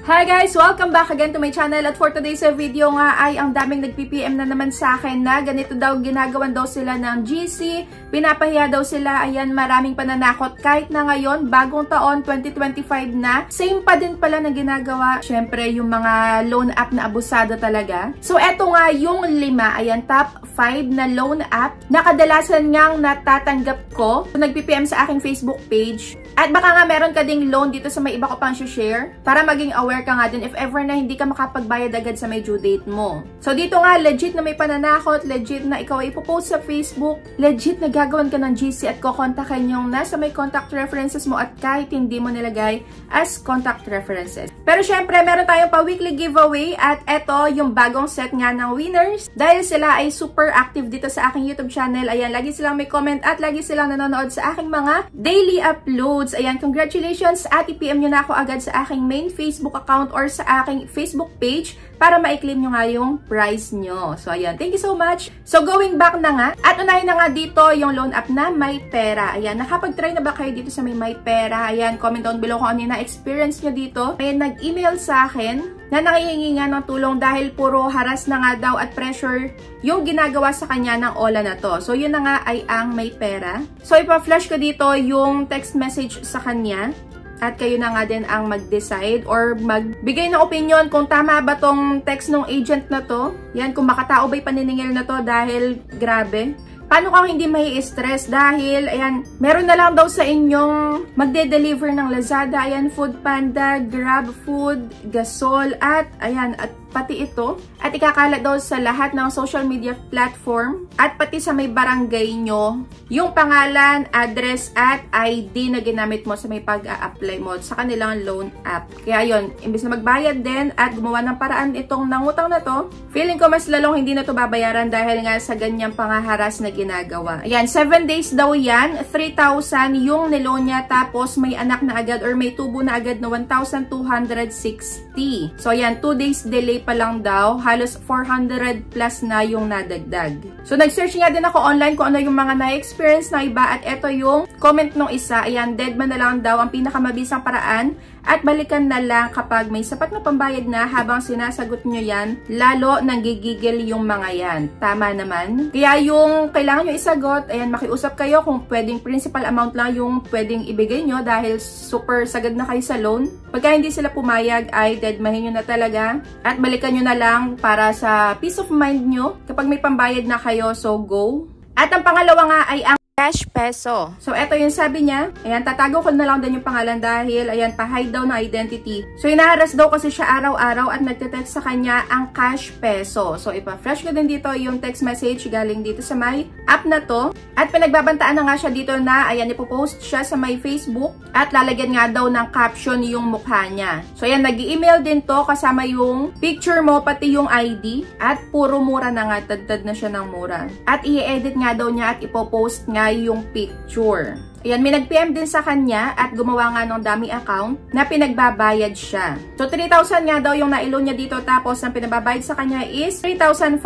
Hi guys! Welcome back again to my channel at for today's video nga ay ang daming nag-PPM na naman sa akin na ganito daw ginagawan daw sila ng GC, pinapahiya daw sila, ayan maraming pananakot kahit na ngayon, bagong taon 2025 na, same pa din pala na ginagawa, syempre yung mga loan app na abusado talaga. So eto nga yung 5, ayan top 5 na loan app na kadalasan ngang natatanggap ko kung nag-PPM sa aking Facebook page. At baka nga meron ka ding loan dito sa may iba ko pang share para maging aware ka nga din if ever na hindi ka makapagbayad agad sa may due date mo. So dito nga legit na may pananakot, legit na ikaw ay ipopost sa Facebook, legit na gagawan ka ng GC at kukontakin yung nasa may contact references mo at kahit hindi mo nilagay as contact references. Pero syempre meron tayong pa-weekly giveaway at eto yung bagong set nga ng winners. Dahil sila ay super active dito sa aking YouTube channel, ayan lagi silang may comment at lagi silang nanonood sa aking mga daily uploads. Ayan, congratulations at i-PM nyo na ako agad sa aking main Facebook account or sa aking Facebook page para ma-claim nyo nga yung prize nyo. So, ayan, thank you so much. So, going back na nga, at unahin na nga dito yung loan app na MyPera. Ayan, nakapag-try na ba kayo dito sa may MyPera? Ayan, comment down below kung ano yung na-experience nyo dito. Ayan, nag-email sa akin na nangihingi nga ng tulong dahil puro haras na nga daw at pressure yung ginagawa sa kanya ng Ola na to. So, yun na nga ay ang MyPera. So, ipa-flash ko dito yung text message sa kanya. At kayo na nga din ang mag-decide or magbigay ng opinion kung tama ba tong text ng agent na to. Yan, kung makatao ba'y paniningil na to dahil grabe. Paano kang hindi mai-stress dahil, ayan, meron na lang daw sa inyong magde-deliver ng Lazada, ayan, Foodpanda, GrabFood, Gasol, at, ayan, at pati ito. At ikakalat daw sa lahat ng social media platform at pati sa may barangay nyo yung pangalan, address, at ID na ginamit mo sa may pag-a-apply mo sa kanilang loan app. Kaya yun, imbis na magbayad din at gumawa ng paraan itong nangutang na to, feeling ko mas lalong hindi na to babayaran dahil nga sa ganyang pangaharas na ginagawa. Ayan, 7 days daw yan, 3,000 yung niloan niya tapos may anak na agad or may tubo na agad na 1,260. So ayan, 2 days delay pa lang daw, halos 400 plus na yung nadagdag. So nag-search nga din ako online kung ano yung mga na-experience na iba at eto yung comment nung isa, ayan, dead man na lang daw ang pinakamabisang paraan at balikan na lang kapag may sapat na pambayad na habang sinasagot nyo yan, lalo nanggigigil yung mga yan. Tama naman. Kaya yung kailangan nyo isagot, ayan, makiusap kayo kung pwedeng principal amount lang yung pwedeng ibigay nyo dahil super sagad na kayo sa loan. Pagka hindi sila pumayag ay deadmahin nyo na talaga at balikan nyo na lang para sa peace of mind nyo kapag may pambayad na kayo, so go. At ang pangalawa nga ay ang cash peso. So, eto yung sabi niya. Ayan, tatago ko na lang din yung pangalan dahil, ayan, pa-hide daw ng identity. So, inaharas daw kasi siya araw-araw at nagte-text sa kanya ang cash peso. So, ipa-flash ko din dito yung text message galing dito sa my app na to. At pinagbabantaan na nga siya dito na, ayan, ipopost siya sa my Facebook at lalagyan nga daw ng caption yung mukha niya. So, ayan, nag-email din to kasama yung picture mo, pati yung ID. At puro mura na nga, tad-tad na siya ng mura. At i-edit nga daw niya at ipopost nga yung picture. Ayan, may nag-PM din sa kanya at gumawa nga ng dummy account na pinagbabayad siya. So, 3,000 nga daw yung nailo niya dito tapos ang pinababayad sa kanya is 3,508.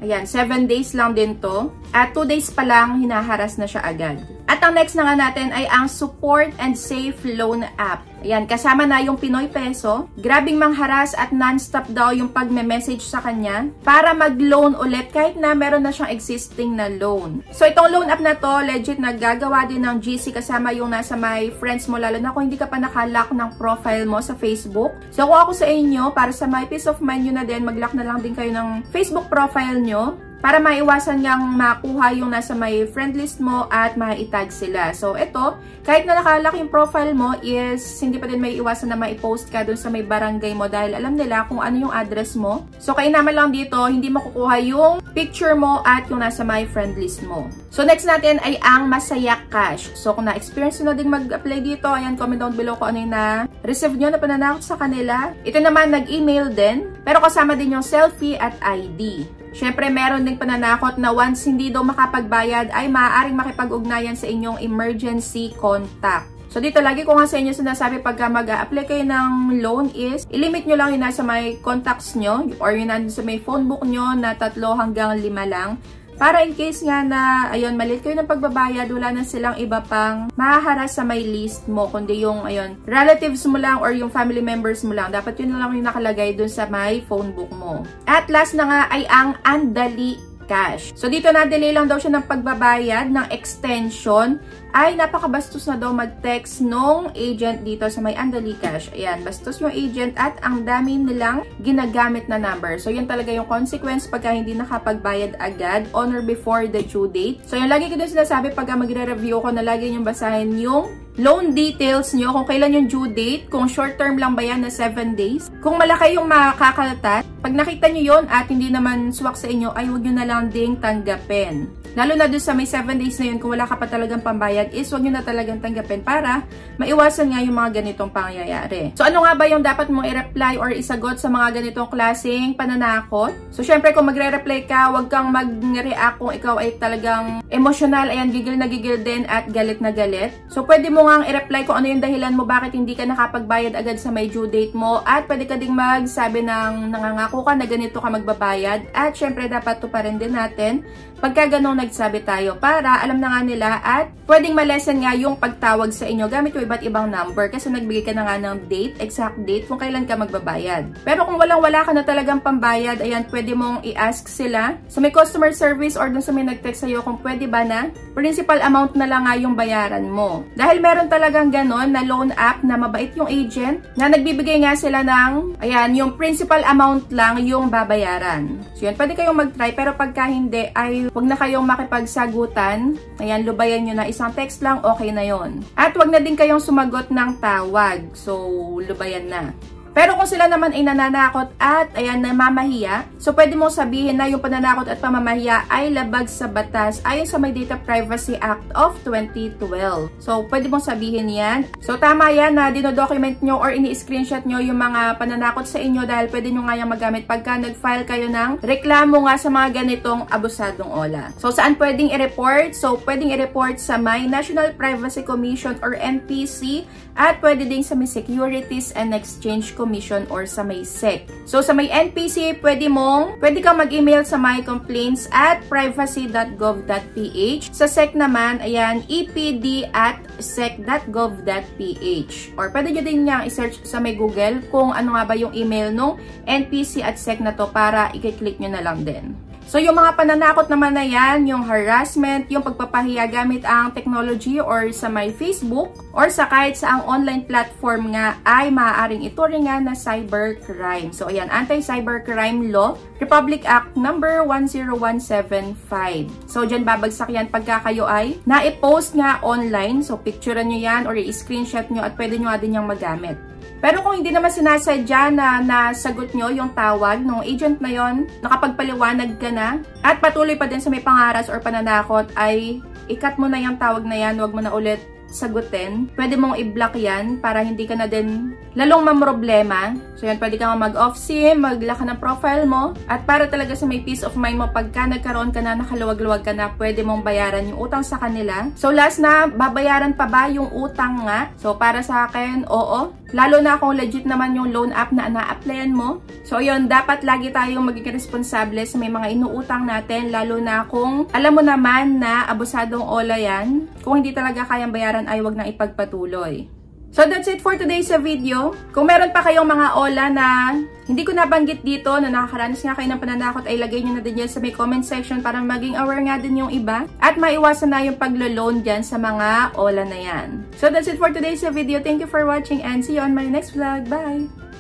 Ayan, 7 days lang din to. At 2 days pa lang, hinaharas na siya agad. At ang next na nga natin ay ang Support and Safe Loan App. Ayan, kasama na yung Pinoy Peso. Grabing mangharas at non-stop daw yung pagme-message sa kanya para mag-loan ulit kahit na meron na siyang existing na loan. So, itong loan app na to, legit naggagawa din ng GC kasama yung nasa my friends mo, lalo na kung hindi ka pa nakalock ng profile mo sa Facebook. So, kung ako sa inyo, para sa my peace of mind nyo na din, mag-lock na lang din kayo ng Facebook profile nyo para maiwasan niyang makuha yung nasa may friend list mo at maitag sila. So, ito, kahit na nakalock yung profile mo is hindi pa din may iwasan na maipost ka dun sa may barangay mo dahil alam nila kung ano yung address mo. So, kainaman lang dito, hindi makukuha yung picture mo at yung nasa my friend list mo. So, next natin ay ang Masaya Cash. So, kung na-experience nyo na din mag-apply dito, ayan, comment down below kung ano yung na-receive nyo na pananakot sa kanila. Ito naman, nag-email din, pero kasama din yung selfie at ID. Syempre, meron ding pananakot na once hindi daw makapagbayad ay maaaring makipag-ugnayan sa inyong emergency contact. So, dito lagi ko nga sa inyo sinasabi pagka mag-a-apply kayo ng loan is, ilimit nyo lang yung nasa may contacts nyo or yun nandun sa may phone book nyo na 3 hanggang 5 lang. Para in case nga na, ayun, maliit kayo ng pagbabayad, wala na silang iba pang mahaharas sa may list mo, kundi yung, ayun, relatives mo lang or yung family members mo lang. Dapat yun lang yung nakalagay dun sa my phone book mo. At last na nga ay ang Andali Cash. So, dito na-delay lang daw siya ng pagbabayad ng extension. Ay, napakabastos na daw mag-text nung agent dito sa may Andali Cash. Ayan, bastos yung agent at ang dami nilang ginagamit na number. So, yun talaga yung consequence pagka hindi nakapagbayad agad on or before the due date. So, yung lagi ko din sinasabi pagka magre-review ko na lagi niyong basahin yung loan details nyo, kung kailan yung due date, kung short term lang ba yan na 7 days. Kung malaki yung makakaltas, pag nakita nyo yon at hindi naman swak sa inyo, ay huwag nyo na lang ding tanggapin. Lalo na doon sa may 7 days na yun, kung wala ka pa talagang pambayad, is huwag nyo na talagang tanggapin para maiwasan nga yung mga ganitong pangyayari. So, ano nga ba yung dapat mong i-reply or isagot sa mga ganitong klaseng pananakot? So, syempre, kung magre-reply ka, huwag kang mag-react kung ikaw ay talagang emotional, ayan, gigil na gigil din at galit na galit. So, pwede mo nga i-reply kung ano yung dahilan mo bakit hindi ka nakapagbayad agad sa may due date mo at pwede ka ding magsabi ng nangangako ka na ganito ka magbabayad at syempre, dapat to pa rin din natin pagka ganong nagsabi tayo para alam na nga nila at pwedeng malesen nga yung pagtawag sa inyo gamit yung iba't ibang number kasi nagbigay ka na nga ng date, exact date kung kailan ka magbabayad. Pero kung walang-wala ka na talagang pambayad, ayan, pwede mong i-ask sila sa may customer service or dun sa may nag-text sa'yo kung pwede ba na principal amount na lang nga yung bayaran mo. Dahil meron talagang ganon na loan app na mabait yung agent na nagbibigay nga sila ng, ayan, yung principal amount lang yung babayaran. So yun, pwede kayong mag-try pero pagka hindi ay huwag na kayong makipagsagutan. Ayan, lubayan nyo na isang text lang, okay na yon. At huwag na din kayong sumagot ng tawag. So, lubayan na. Pero kung sila naman ay nananakot at ayan, namamahiya, so pwede mong sabihin na yung pananakot at pamamahiya ay labag sa batas ayon sa may Data Privacy Act of 2012. So, pwede mong sabihin yan. So, tama yan na dinodocument nyo or ini-screenshot nyo yung mga pananakot sa inyo dahil pwede nyo nga yung magamit pagka nag-file kayo ng reklamo nga sa mga ganitong abusadong OLA. So, saan pwedeng i-report? So, pwedeng i-report sa may National Privacy Commission or NPC at pwede din sa may Securities and Exchange Commission or sa may SEC. So, sa may NPC, pwede kang mag-email sa my complaints at privacy.gov.ph. Sa SEC naman, ayan, epd@sec.gov.ph. Or pwede nyo din nga i-search sa may Google kung ano nga ba yung email nung NPC at SEC na to para i-click nyo na lang din. So, yung mga pananakot naman na yan, yung harassment, yung pagpapahiya gamit ang technology or sa my Facebook or sa kahit sa ang online platform nga ay maaaring ituring nga na cybercrime. So, ayan, Anti-Cybercrime Law, Republic Act number 10175. So, dyan babagsak yan pagka kayo ay na-post nga online. So, picturean nyo yan or i-screenshot nyo at pwede nyo nga din yung magamit. Pero kung hindi naman sinasadya na nasagot nyo yung tawag ng agent na yon, nakapagpaliwanag ka na, at patuloy pa din sa may pangaras or pananakot, ay ikat mo na yung tawag na yan, huwag mo na ulit sagutin. Pwede mong i-block yan para hindi ka na din lalong mamroblema. So yan, pwede ka mag-off SIM, mag-lock ng profile mo. At para talaga sa may peace of mind mo, pagka nagkaroon ka na, nakaluwag-luwag ka na, pwede mong bayaran yung utang sa kanila. So last na, babayaran pa ba yung utang nga? So para sa akin, oo. Lalo na kung legit naman yung loan app na na-applyan mo. So yun, dapat lagi tayong magiging responsable sa may mga inuutang natin. Lalo na kung alam mo naman na abusadong OLA yan. Kung hindi talaga kayang bayaran ay wag nang ipagpatuloy. So that's it for today's video. Kung meron pa kayong mga OLA na hindi ko nabanggit dito na nakakaranas nga kayo ng pananakot ay lagay nyo na din yan sa may comment section para maging aware nga din yung iba at maiwasan na yung paglo-loan dyan sa mga OLA na yan. So that's it for today's video. Thank you for watching and see you on my next vlog. Bye!